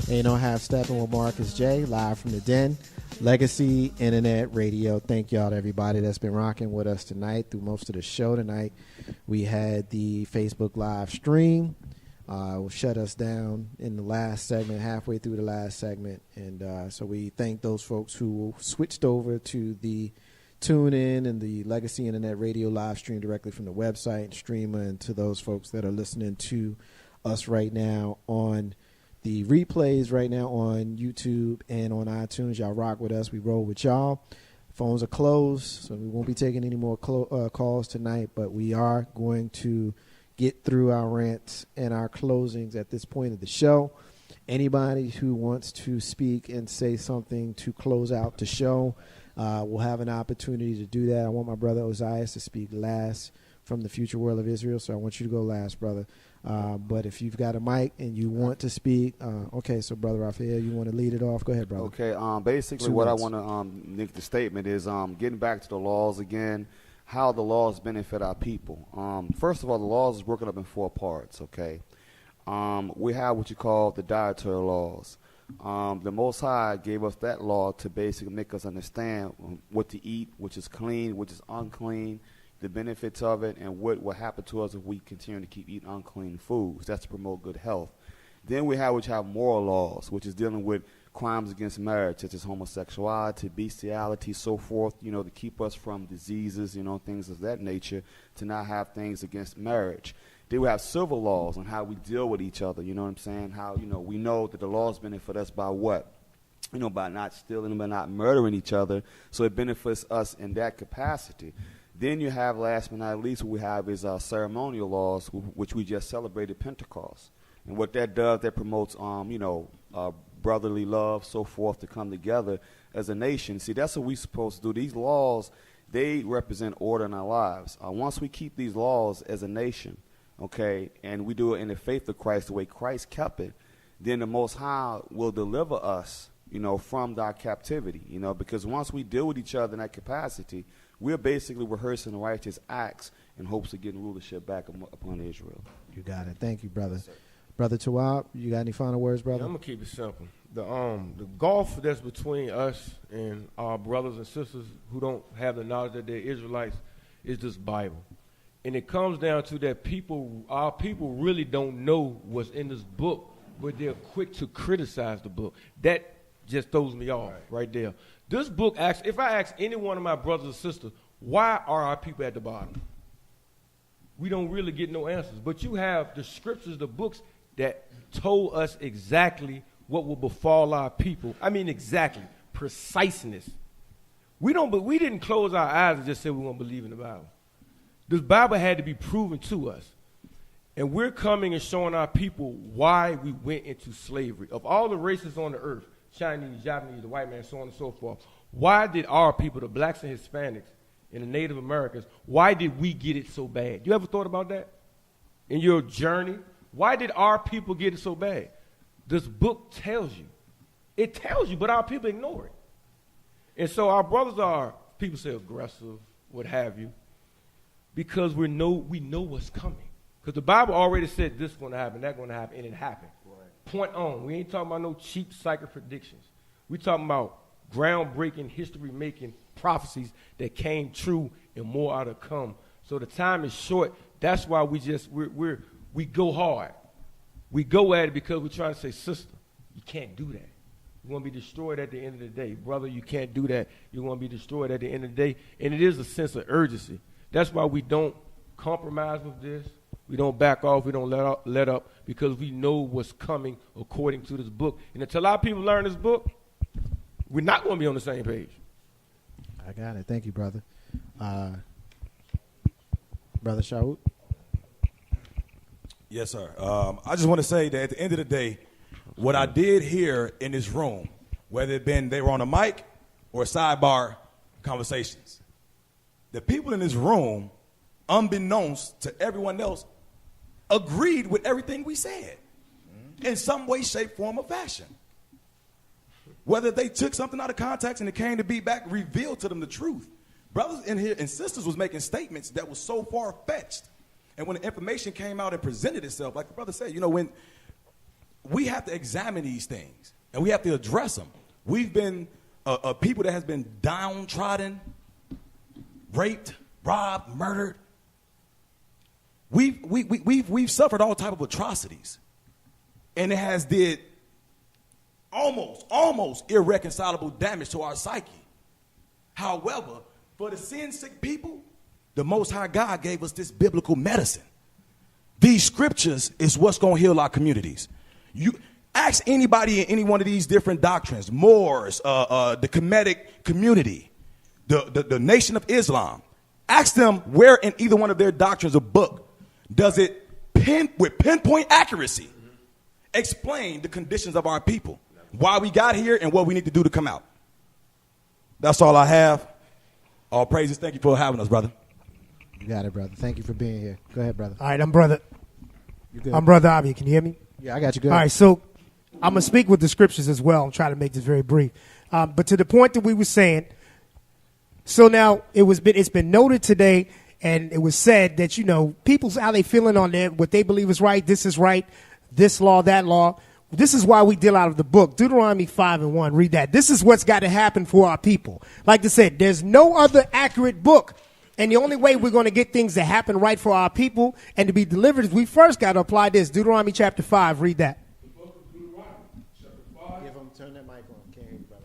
Ain't no half stepping with Marcus J, live from the Den, Legacy Internet Radio. Thank y'all to everybody that's been rocking with us tonight through most of the show tonight. We had the Facebook live stream. Will shut us down in the last segment, halfway through the last segment. And so we thank those folks who switched over to the tune in and the Legacy Internet Radio live stream directly from the website and streamer, and to those folks that are listening to us right now on the replays right now on YouTube and on iTunes. Y'all rock with us. We roll with y'all. Phones are closed, so we won't be taking any more calls tonight, but we are going to get through our rants and our closings at this point of the show. Anybody who wants to speak and say something to close out the show will have an opportunity to do that. I want my brother Ozias to speak last from the Future World of Israel, so I want you to go last, brother. But if you've got a mic and you want to speak, okay, so Brother Raphael, you want to lead it off? Go ahead, brother. Okay, basically what I want to make the statement is getting back to the laws again, how the laws benefit our people. First of all, the laws is broken up in 4 parts, okay? We have what you call the dietary laws. The Most High gave us that law to basically make us understand what to eat, which is clean, which is unclean, the benefits of it, and what will happen to us if we continue to keep eating unclean foods. That's to promote good health. Then we have moral laws, which is dealing with crimes against marriage, such as homosexuality, bestiality, so forth, to keep us from diseases, things of that nature, to not have things against marriage. Then we have civil laws on how we deal with each other, you know what I'm saying? How, we know that the laws benefit us by what? By not stealing, by not murdering each other, so it benefits us in that capacity. Then you have, last but not least, what we have is ceremonial laws, which we just celebrated Pentecost. And what that does, that promotes, brotherly love, so forth, to come together as a nation. See, that's what we're supposed to do. These laws, they represent order in our lives. Once we keep these laws as a nation, okay, and we do it in the faith of Christ, the way Christ kept it, then the Most High will deliver us, from our captivity, because once we deal with each other in that capacity, we're basically rehearsing righteous acts in hopes of getting rulership back upon Israel. You got it. Thank you, brother. Yes, Brother Tawab, you got any final words, brother? Yeah, I'm going to keep it simple. The gulf that's between us and our brothers and sisters who don't have the knowledge that they're Israelites is this Bible. And it comes down to that our people really don't know what's in this book, but they're quick to criticize the book. That just throws me off right there. This book asks, if I ask any one of my brothers or sisters, why are our people at the bottom? We don't really get no answers. But you have the scriptures, the books that told us exactly what will befall our people. I mean, exactly, preciseness. We didn't close our eyes and just say we won't believe in the Bible. This Bible had to be proven to us. And we're coming and showing our people why we went into slavery. Of all the races on the earth, Chinese, Japanese, the white man, so on and so forth, why did our people, the blacks and Hispanics and the Native Americans, why did we get it so bad? You ever thought about that in your journey? Why did our people get it so bad? This book tells you. It tells you, but our people ignore it. And so our brothers are, people say aggressive, what have you, because we know what's coming. Because the Bible already said this is going to happen, that's going to happen, and it happened. Point on. We ain't talking about no cheap psychic predictions. We talking about groundbreaking, history-making prophecies that came true and more are to come. So the time is short. That's why we go hard. We go at it because we're trying to say, sister, you can't do that. You're going to be destroyed at the end of the day. Brother, you can't do that. You're going to be destroyed at the end of the day. And it is a sense of urgency. That's why we don't compromise with this. We don't back off. We don't let up because we know what's coming according to this book. And until our people learn this book, we're not going to be on the same page. I got it. Thank you, brother. Brother Shaul? Yes, sir. I just want to say that at the end of the day, what I did here in this room, whether it been they were on a mic or sidebar conversations, the people in this room, unbeknownst to everyone else, agreed with everything we said in some way, shape, form, or fashion. Whether they took something out of context and it came to be back, revealed to them the truth. Brothers in here and sisters was making statements that was so far-fetched. And when the information came out and presented itself, like the brother said, when we have to examine these things, and we have to address them. We've been a people that has been downtrodden, raped, robbed, murdered. We've suffered all type of atrocities, and it has did almost irreconcilable damage to our psyche. However, for the sin-sick people, the Most High God gave us this biblical medicine. These scriptures is what's going to heal our communities. You ask anybody in any one of these different doctrines, Moors, the Kemetic community, the Nation of Islam. Ask them where in either one of their doctrines or book does it with pinpoint accuracy explain the conditions of our people, why we got here, and what we need to do to come out. That's all I have. All praises. Thank you for having us, brother. You got it, brother. Thank you for being here. Go ahead, brother. All right, I'm Brother Avi. Can you hear me? Yeah, I got you. Good. All right, so I'm going to speak with the scriptures as well. I'm trying to make this very brief. But to the point that we were saying, so now it's been noted today, and it was said that, people's how they feeling on that, what they believe is right, this law, that law. This is why we deal out of the book, Deuteronomy 5:1. Read that. This is what's got to happen for our people. Like I said, there's no other accurate book. And the only way we're going to get things to happen right for our people and to be delivered is we first got to apply this. Deuteronomy chapter 5. Read that. The book of Deuteronomy, chapter 5. Give him, turn that mic on. Can't hear you, brother.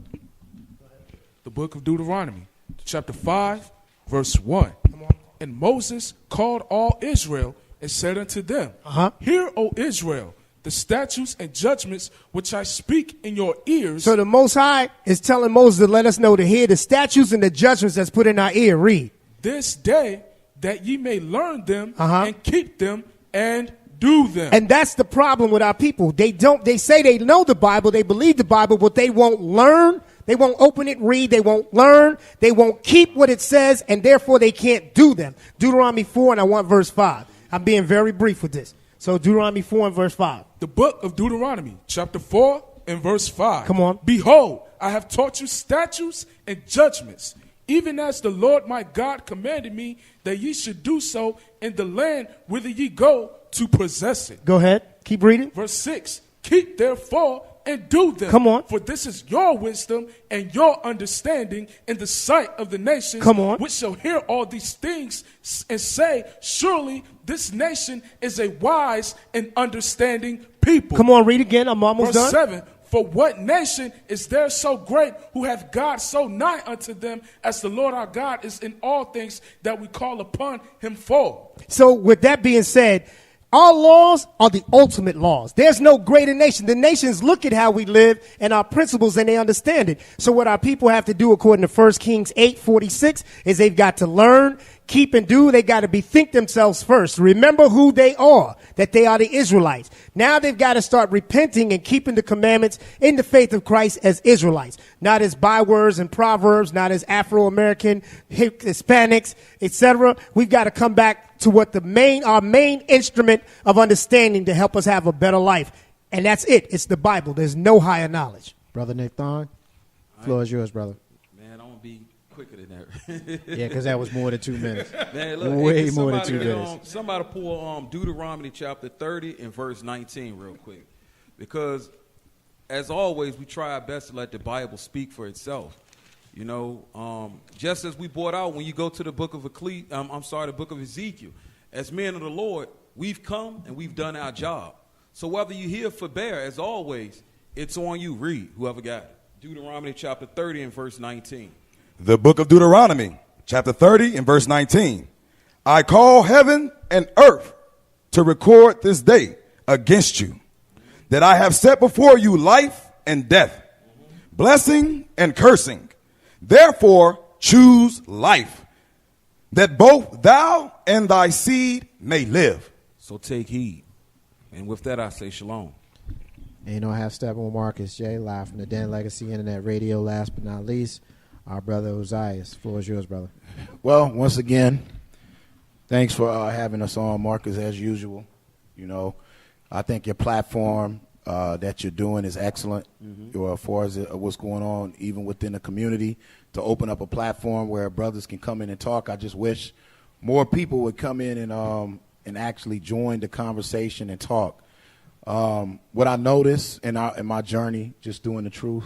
Go ahead. The book of Deuteronomy, chapter 5, verse 1. Come on. And Moses called all Israel and said unto them, Hear, O Israel, the statutes and judgments which I speak in your ears. So the Most High is telling Moses to let us know to hear the statutes and the judgments that's put in our ear. Read. This day, that ye may learn them and keep them and do them. And that's the problem with our people. They say they know the Bible, they believe the Bible, but they won't learn. They won't open it, read. They won't learn. They won't keep what it says, and therefore they can't do them. Deuteronomy 4, and I want verse 5. I'm being very brief with this. So Deuteronomy 4 and verse 5. The book of Deuteronomy, chapter 4 and verse 5. Come on. Behold, I have taught you statutes and judgments, even as the Lord my God commanded me that ye should do so in the land whither ye go to possess it. Go ahead. Keep reading. Verse 6. Keep therefore and do them. Come on. For this is your wisdom and your understanding in the sight of the nations. Come on. Which shall hear all these things and say, surely this nation is a wise and understanding people. Come on, read again. I'm almost Verse done. 7. For what nation is there so great who hath God so nigh unto them as the Lord our God is in all things that we call upon him for? So with that being said, our laws are the ultimate laws. There's no greater nation. The nations look at how we live and our principles, and they understand it. So what our people have to do, according to 1 Kings 8:46, is they've got to learn, keep, and do. They got to bethink themselves first. Remember who they are, that they are the Israelites. Now they've got to start repenting and keeping the commandments in the faith of Christ as Israelites, not as bywords and proverbs, not as Afro-American, Hispanics, etc. We've got to come back to what our main instrument of understanding to help us have a better life. And that's it. It's the Bible. There's no higher knowledge. Brother Nick Thorne, floor is yours, brother. Man, I'm going to be quicker than that. Yeah, because that was more than 2 minutes. Man, look, way more than 2 minutes. Somebody pull Deuteronomy chapter 30 and verse 19 real quick. Because, as always, we try our best to let the Bible speak for itself. You know, just as we brought out when you go to the book of the book of Ezekiel, as men of the Lord, we've come and we've done our job. So whether you hear forbear, as always, it's on you. Read, whoever got it. Deuteronomy chapter 30 and verse 19. The book of Deuteronomy, chapter 30 and verse 19. I call heaven and earth to record this day against you, that I have set before you life and death, blessing and cursing. Therefore, choose life, that both thou and thy seed may live. So take heed. And with that, I say shalom. Ain't no half step on Marcus J. Live from the Den Legacy Internet Radio. Last but not least, our brother Ozias. Floor is yours, brother. Well, once again, thanks for having us on, Marcus, as usual. You know, I think your platform that you're doing is excellent as far as what's going on, even within the community, to open up a platform where brothers can come in and talk. I just wish more people would come in and actually join the conversation and talk. What I noticed in my journey, just doing the truth,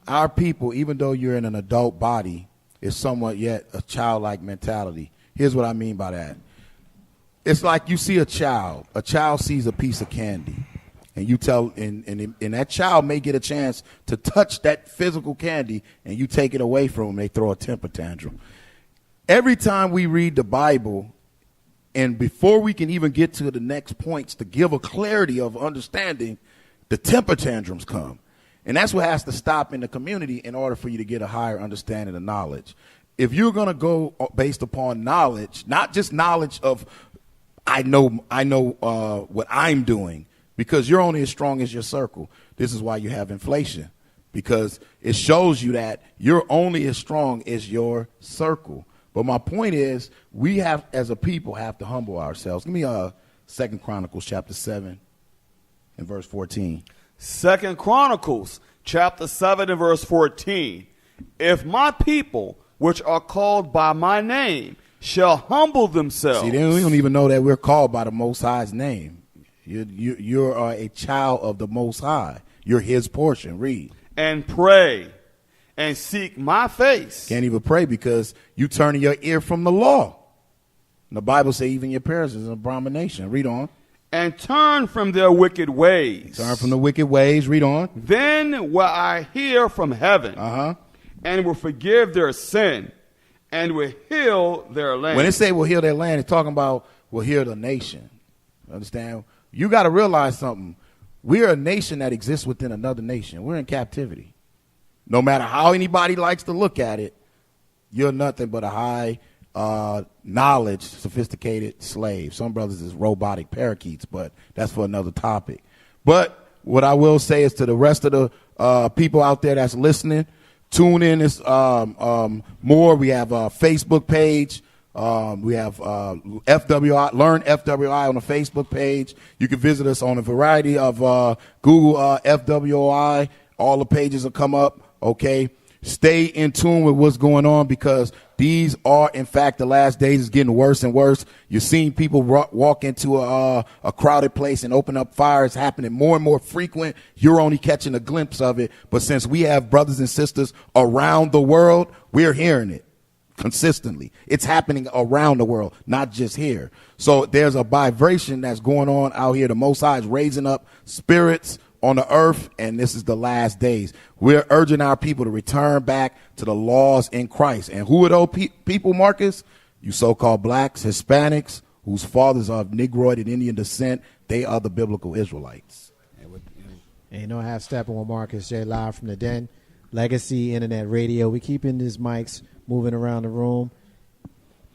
our people, even though you're in an adult body, is somewhat yet a childlike mentality. Here's what I mean by that. It's like you see a child. A child sees a piece of candy, and you tell, and that child may get a chance to touch that physical candy, and you take it away from them. They throw a temper tantrum. Every time we read the Bible, and before we can even get to the next points to give a clarity of understanding, the temper tantrums come. And that's what has to stop in the community in order for you to get a higher understanding of knowledge. If you're going to go based upon knowledge, not just knowledge of I know what I'm doing, because you're only as strong as your circle. This is why you have inflation, because it shows you that you're only as strong as your circle. But my point is, we have, as a people, have to humble ourselves. Give me 2 Chronicles chapter 7 and verse 14. 2 Chronicles chapter 7 and verse 14. If my people, which are called by my name, shall humble themselves. See, we don't even know that we're called by the Most High's name. You're a child of the Most High. You're his portion. Read. And pray and seek my face. Can't even pray because you turning your ear from the law. And the Bible says even your parents is an abomination. Read on. And turn from their wicked ways. Turn from the wicked ways. Read on. Then will I hear from heaven, and will forgive their sin, and will heal their land. When it say will heal their land, it's talking about will heal the nation. Understand? You got to realize something. We're a nation that exists within another nation. We're in captivity. No matter how anybody likes to look at it, you're nothing but a high knowledge, sophisticated slave. Some brothers is robotic parakeets, but that's for another topic. But what I will say is to the rest of the people out there that's listening, tune in this more. We have a Facebook page. We have FWI, Learn FWI on the Facebook page. You can visit us on a variety of Google FWI. All the pages will come up. Okay, stay in tune with what's going on, because these are, in fact, the last days is getting worse and worse. You're seeing people walk into a crowded place and open up fires, happening more and more frequent. You're only catching a glimpse of it. But since we have brothers and sisters around the world, we're hearing it consistently. It's happening around the world, not just here. So there's a vibration that's going on out here. The Most High is raising up spirits on the earth, and this is the last days. We're urging our people to return back to the laws in Christ. And who are those people, Marcus? You so-called blacks, Hispanics, whose fathers are of Negroid and Indian descent. They are the biblical Israelites. And you know, I have Steppin with Marcus J. live from the Den, Legacy Internet Radio. We keeping these mics moving around the room.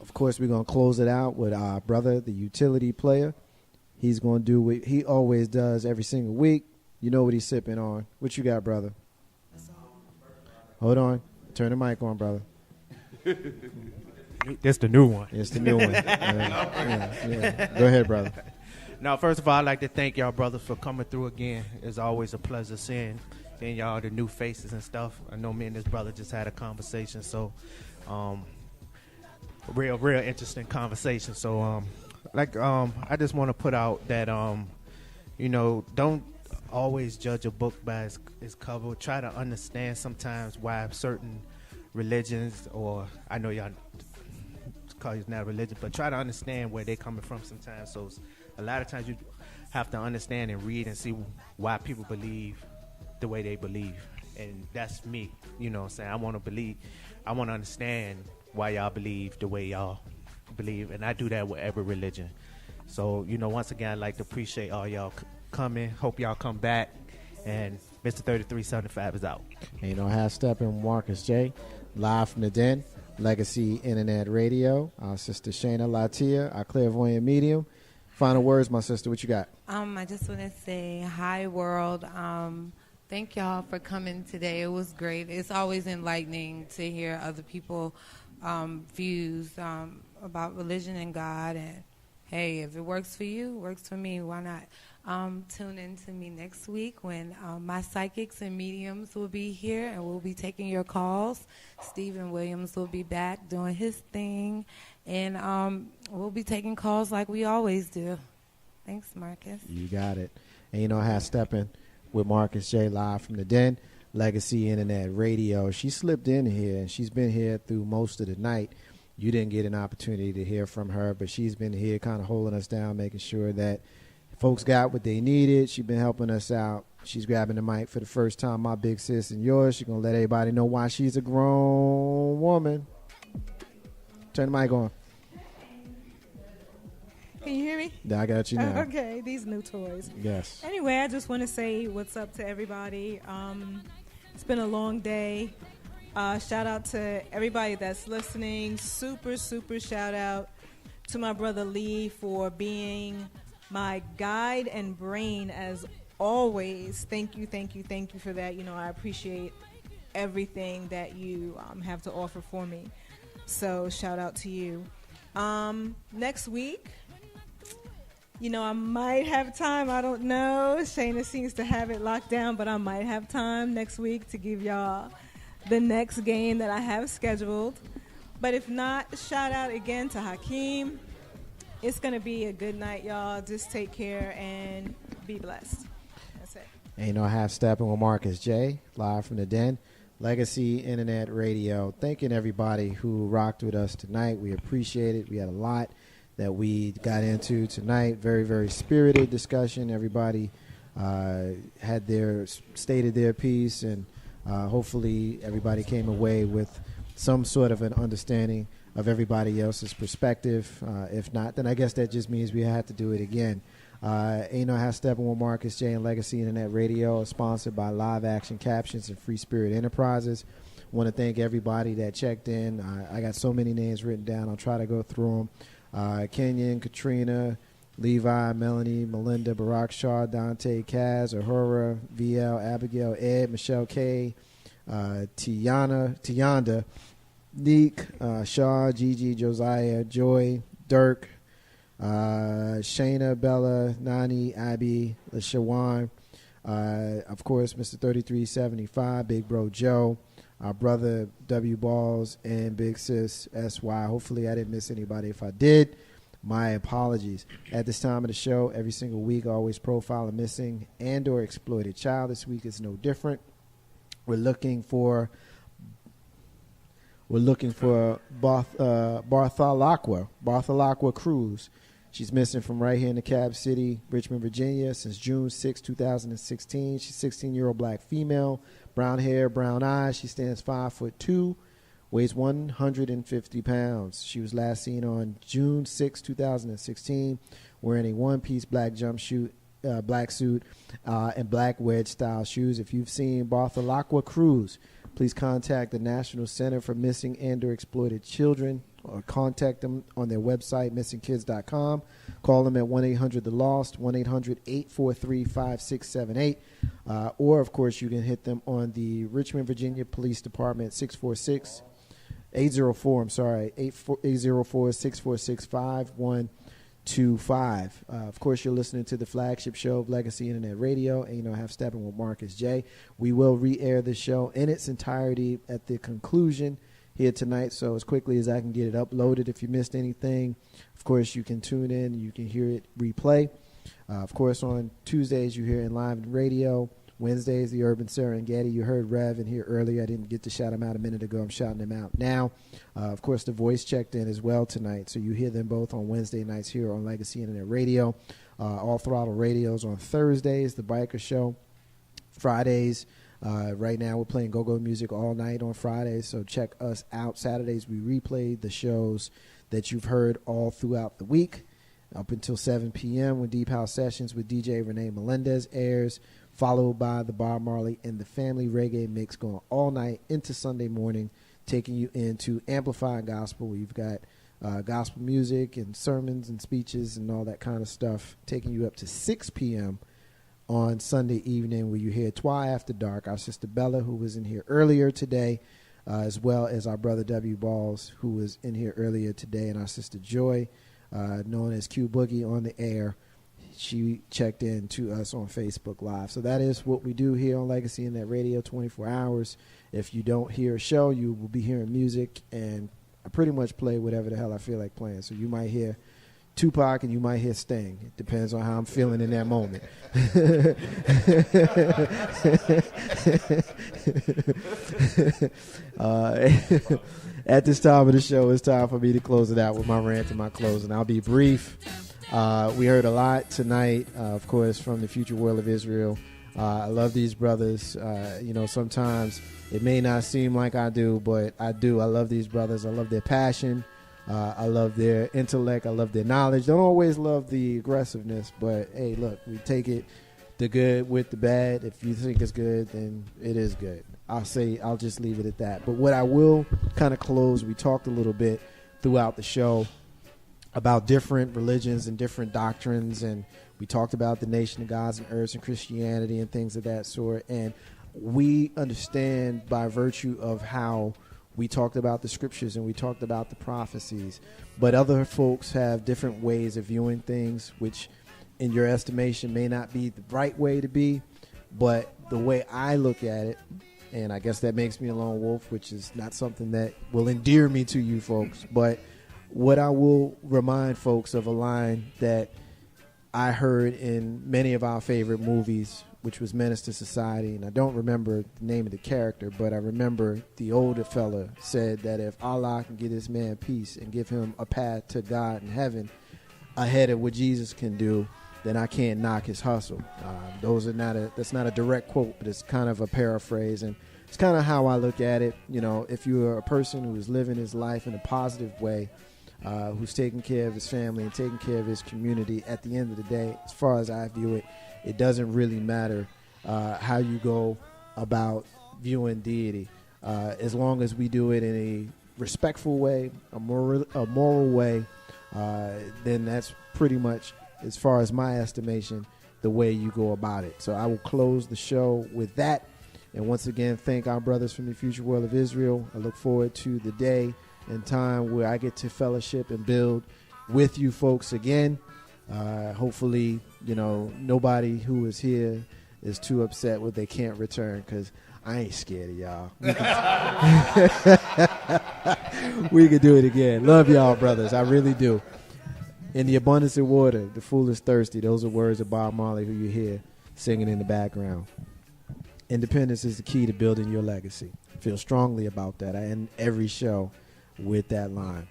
Of course, we're going to close it out with our brother, the utility player. He's going to do what he always does every single week. You know what he's sipping on. What you got, brother? Hold on. Turn the mic on, brother. That's the new one. It's the new one. Yeah. Go ahead, brother. Now, first of all, I'd like to thank y'all brothers for coming through again. It's always a pleasure seeing y'all, the new faces and stuff. I know me and this brother just had a conversation, so real interesting conversation. So I just want to put out that don't always judge a book by its cover. Try to understand sometimes why certain religions, or I know y'all call it not religion, but try to understand where they're coming from sometimes. So a lot of times you have to understand and read and see why people believe the way they believe. And that's me, you know what I'm saying? I want to understand why y'all believe the way y'all believe, and I do that with every religion. So, once again, I'd like to appreciate all y'all coming. Hope y'all come back. And Mr. 3375 is out. And I have Steppin Marcus J. live from the Den, Legacy Internet Radio. Our sister Shayna Latia, our clairvoyant medium. Final words, my sister. What you got? I just want to say hi, world. Thank y'all for coming today. It was great. It's always enlightening to hear other people's views about religion and God. And hey, if it works for you, it works for me. Why not? Tune in to me next week when my psychics and mediums will be here, and we'll be taking your calls. Stephen Williams will be back doing his thing, and we'll be taking calls like we always do. Thanks, Marcus. You got it. And you know, I have Steppin with Marcus J live from the Den, Legacy Internet Radio. She slipped in here, and she's been here through most of the night. You didn't get an opportunity to hear from her, but she's been here kind of holding us down, making sure that folks got what they needed. She's been helping us out. She's grabbing the mic for the first time, my big sis and yours. She's going to let everybody know why she's a grown woman. Turn the mic on. Can you hear me? Yeah, I got you now. Okay, these new toys. Yes. Anyway, I just want to say what's up to everybody. It's been a long day. Shout out to everybody that's listening. Super, super shout out to my brother Lee for being my guide and brain as always. Thank you for that. You know, I appreciate everything that you have to offer for me. So shout out to you. Next week, you know, I might have time. I don't know. Shayna seems to have it locked down, but I might have time next week to give y'all the next game that I have scheduled. But if not, shout out again to Hakeem. It's going to be a good night, y'all. Just take care and be blessed. That's it. And you know, I have Steppin with Marcus J live from the Den, Legacy Internet Radio. Thanking everybody who rocked with us tonight. We appreciate it. We had a lot that we got into tonight. Very, very spirited discussion. Everybody stated their piece, and hopefully everybody came away with some sort of an understanding of everybody else's perspective. If not, then I guess that just means we have to do it again. Ain't No Half Steppin' with Marcus J and Legacy Internet Radio, sponsored by Live Action Captions and Free Spirit Enterprises. Want to thank everybody that checked in. I got so many names written down. I'll try to go through them. Kenyon, Katrina, Levi, Melanie, Melinda, Barack Shaw, Dante, Kaz, Ahura, VL, Abigail, Ed, Michelle K, Tianda, Neek, Shaw, Gigi, Josiah, Joy, Dirk, Shayna, Bella, Nani, Abby, LaShawan, of course, Mr. 3375, Big Bro Joe, our brother W Balls, and Big Sis SY. Hopefully I didn't miss anybody. If I did, my apologies. At this time of the show, every single week, I always profile a missing and or exploited child. This week is no different. We're looking for Bartholacqua Cruz. She's missing from right here in the Cab City, Richmond, Virginia, since June 6, 2016. She's a 16-year-old black female, brown hair, brown eyes. She stands 5'2", weighs 150 pounds. She was last seen on June 6, 2016, wearing a one-piece black jumpsuit, black suit, and black wedge-style shoes. If you've seen Bartholacqua Cruz, please contact the National Center for Missing and or Exploited Children, or contact them on their website, missingkids.com. Call them at 1-800-THE-LOST, 1-800-843-5678. Or, of course, you can hit them on the Richmond, Virginia Police Department, 804-646-5125. Of course, you're listening to the flagship show of Legacy Internet Radio, and you know, have Steppin' with Marcus J. We will re-air the show in its entirety at the conclusion here tonight, so as quickly as I can get it uploaded. If you missed anything, of course, you can tune in. You can hear it replay. Of course, on Tuesdays, you hear it live radio. Wednesdays, the Urban Serengeti. You heard Rev in here earlier. I didn't get to shout him out a minute ago. I'm shouting him out now. Of course, the voice checked in as well tonight, so you hear them both on Wednesday nights here on Legacy Internet Radio. All Throttle Radios on Thursdays, the Biker Show. Fridays, right now we're playing go-go music all night on Fridays, so check us out. Saturdays, we replay the shows that you've heard all throughout the week up until 7 p.m. when Deep House Sessions with DJ Renee Melendez airs, followed by the Bob Marley and the Family Reggae Mix going all night into Sunday morning, taking you into Amplified Gospel. We've got gospel music and sermons and speeches and all that kind of stuff, taking you up to 6 p.m. on Sunday evening, where you hear Twi After Dark, our sister Bella, who was in here earlier today, as well as our brother W Balls, who was in here earlier today, and our sister Joy, known as Q Boogie on the air. She checked in to us on Facebook Live. So that is what we do here on Legacy Internet Radio, 24 hours. If you don't hear a show, you will be hearing music, and I pretty much play whatever the hell I feel like playing. So you might hear Tupac and you might hear Sting. It depends on how I'm feeling in that moment. At this time of the show, it's time for me to close it out with my rant and my closing. I'll be brief. We heard a lot tonight, of course, from the Future World of Israel. I love these brothers. Sometimes it may not seem like I do, but I do. I love these brothers. I love their passion. I love their intellect. I love their knowledge. Don't always love the aggressiveness, but hey, look, we take it, the good with the bad. If you think it's good, then it is good. I'll just leave it at that. But what I will kind of close, we talked a little bit throughout the show about different religions and different doctrines, and we talked about the nation of gods and earths and Christianity and things of that sort. And we understand by virtue of how we talked about the scriptures and we talked about the prophecies, but other folks have different ways of viewing things, which in your estimation may not be the right way to be, but the way I look at it, and I guess that makes me a lone wolf, which is not something that will endear me to you folks, but what I will remind folks of a line that I heard in many of our favorite movies, which was Menace to Society, and I don't remember the name of the character, but I remember the older fella said that if Allah can get this man peace and give him a path to God in heaven ahead of what Jesus can do, then I can't knock his hustle. That's not a direct quote, but it's kind of a paraphrase, and it's kind of how I look at it. If you're a person who is living his life in a positive way, who's taking care of his family and taking care of his community, at the end of the day, as far as I view it, it doesn't really matter how you go about viewing deity. As long as we do it in a respectful way, a moral way, then that's pretty much, as far as my estimation, the way you go about it. So I will close the show with that. And once again, thank our brothers from the Future World of Israel. I look forward to the day and time where I get to fellowship and build with you folks again. Hopefully, nobody who is here is too upset when they can't return, because I ain't scared of y'all. We can do it again. Love y'all, brothers. I really do. In the abundance of water, the fool is thirsty. Those are words of Bob Marley, who you hear singing in the background. Independence is the key to building your legacy. Feel strongly about that. I end every show with that line.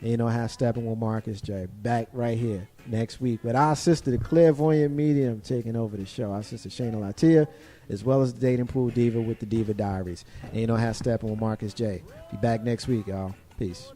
And how Steppin with Marcus J. Back right here next week with our sister, the clairvoyant medium, taking over the show. Our sister Shayna Latia, as well as the dating pool diva with the Diva Diaries. And how Steppin with Marcus J. Be back next week, y'all. Peace.